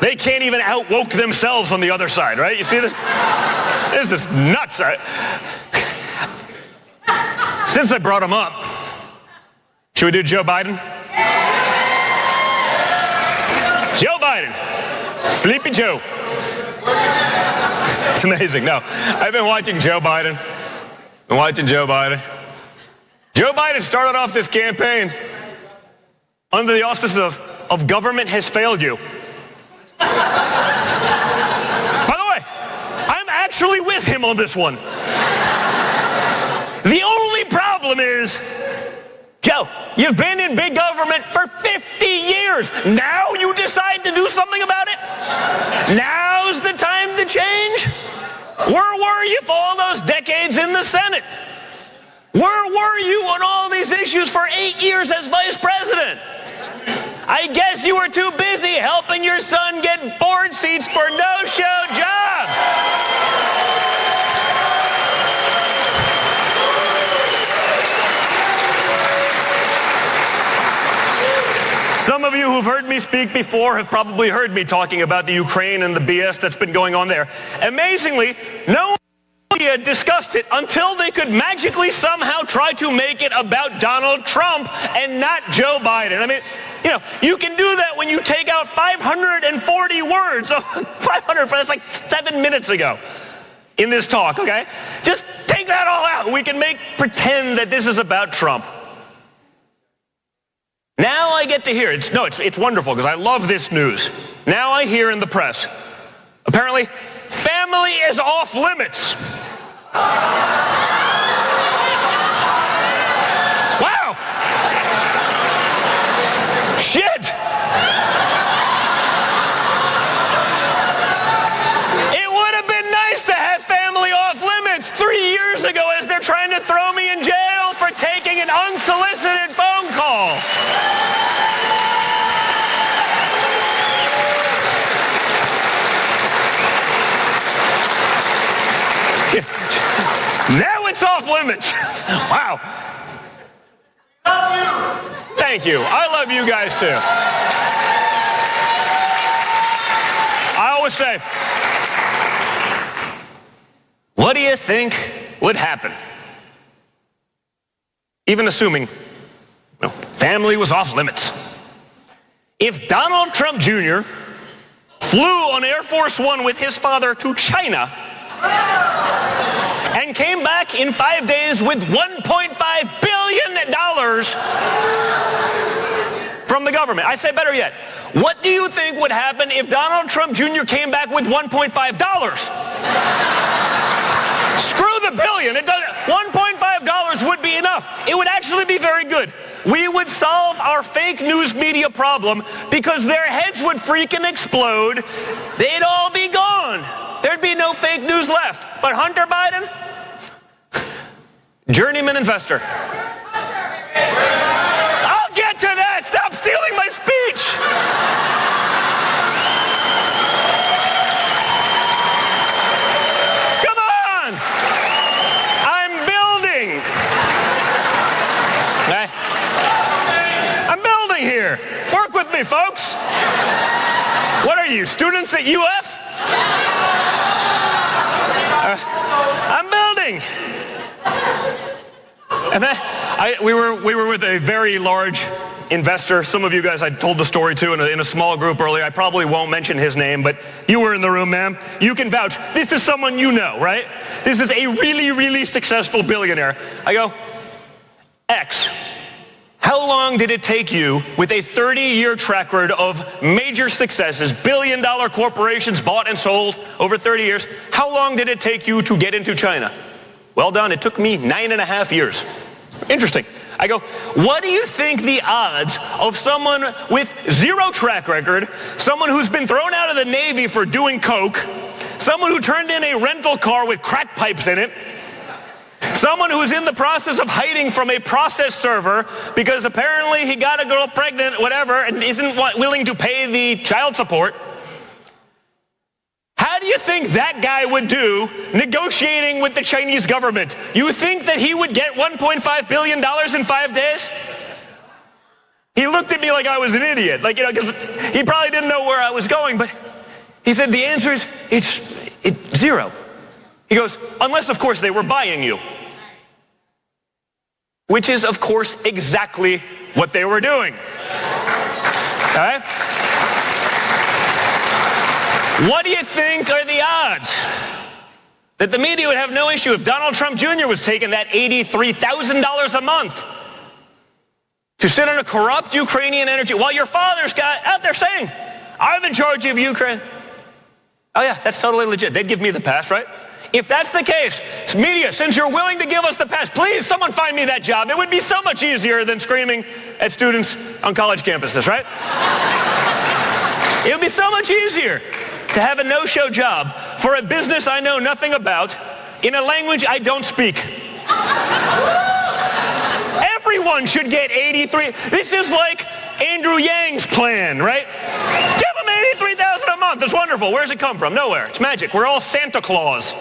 They can't even out-woke themselves on the other side, right? You see this? This is nuts. Since I brought him up, should we do Joe Biden? Joe Biden. Sleepy Joe. It's amazing. No, I've been watching Joe Biden. Joe Biden started off this campaign under the auspices of government has failed you. By the way, I'm actually with him on this one. The only problem is, Joe, you've been in big government for 50 years. Now you decide to do something about it? Now's the time to change? Where were you for all those decades in the Senate? Where were you on all these issues for 8 years as vice president? I guess you were too busy helping your son get board seats for no-show jobs. Some of you who've heard me speak before have probably heard me talking about the Ukraine and the BS that's been going on there. Amazingly, no media discussed it until they could magically somehow try to make it about Donald Trump and not Joe Biden. I mean, you know, you can do that when you take out 540 words. 500, that's like 7 minutes ago in this talk, okay? Just take that all out. We can pretend that this is about Trump. Now I get to hear, it's wonderful because I love this news. Now I hear in the press, apparently, family is off limits. Wow. Shit. It would have been nice to have family off limits 3 years ago as they're trying to throw me in jail for taking an unsolicited phone call. Now it's off limits. Wow. Love you. Thank you. I love you guys too. I always say, what do you think would happen? Even assuming family was off limits. If Donald Trump Jr. flew on Air Force One with his father to China and came back in 5 days with $1.5 billion from the government. I say better yet, what do you think would happen if Donald Trump Jr. came back with $1.5? Screw the billion. $1.5 would be enough. It would actually be very good. We would solve our fake news media problem because their heads would freaking explode. They'd all be gone. There'd be no fake news left. But Hunter Biden, journeyman investor. I'll get to that. Stop stealing my speech. Come on. I'm building. Okay. I'm building here. Work with me, folks. What are you, students at UF? I'm building. And then we were with a very large investor. Some of you guys I told the story to in a small group earlier. I probably won't mention his name, but you were in the room, ma'am. You can vouch. This is someone you know, right? This is a really, really successful billionaire. I go, X, how long did it take you with a 30-year track record of major successes, billion-dollar corporations bought and sold over 30 years, how long did it take you to get into China? Well done. It took me 9.5 years. Interesting. I go, what do you think the odds of someone with zero track record, someone who's been thrown out of the Navy for doing coke, someone who turned in a rental car with crack pipes in it, someone who's in the process of hiding from a process server because apparently he got a girl pregnant, whatever, and isn't willing to pay the child support. How do you think that guy would do negotiating with the Chinese government? You think that he would get $1.5 billion in 5 days? He looked at me like I was an idiot. Because he probably didn't know where I was going, but He said, the answer is, it's zero. He goes, unless, of course, they were buying you. Which is, of course, exactly what they were doing. Okay? What do you think are the odds that the media would have no issue if Donald Trump Jr. was taking that $83,000 a month to sit on a corrupt Ukrainian energy while your father's got out there saying, I'm in charge of Ukraine? Oh yeah, that's totally legit. They'd give me the pass, right? If that's the case, media, since you're willing to give us the pass, please someone find me that job. It would be so much easier than screaming at students on college campuses, right? It would be so much easier to have a no-show job for a business I know nothing about in a language I don't speak. Everyone should get 83. This is like Andrew Yang's plan, right? Give them $83,000 a month. It's wonderful. Where's it come from? Nowhere. It's magic. We're all Santa Claus.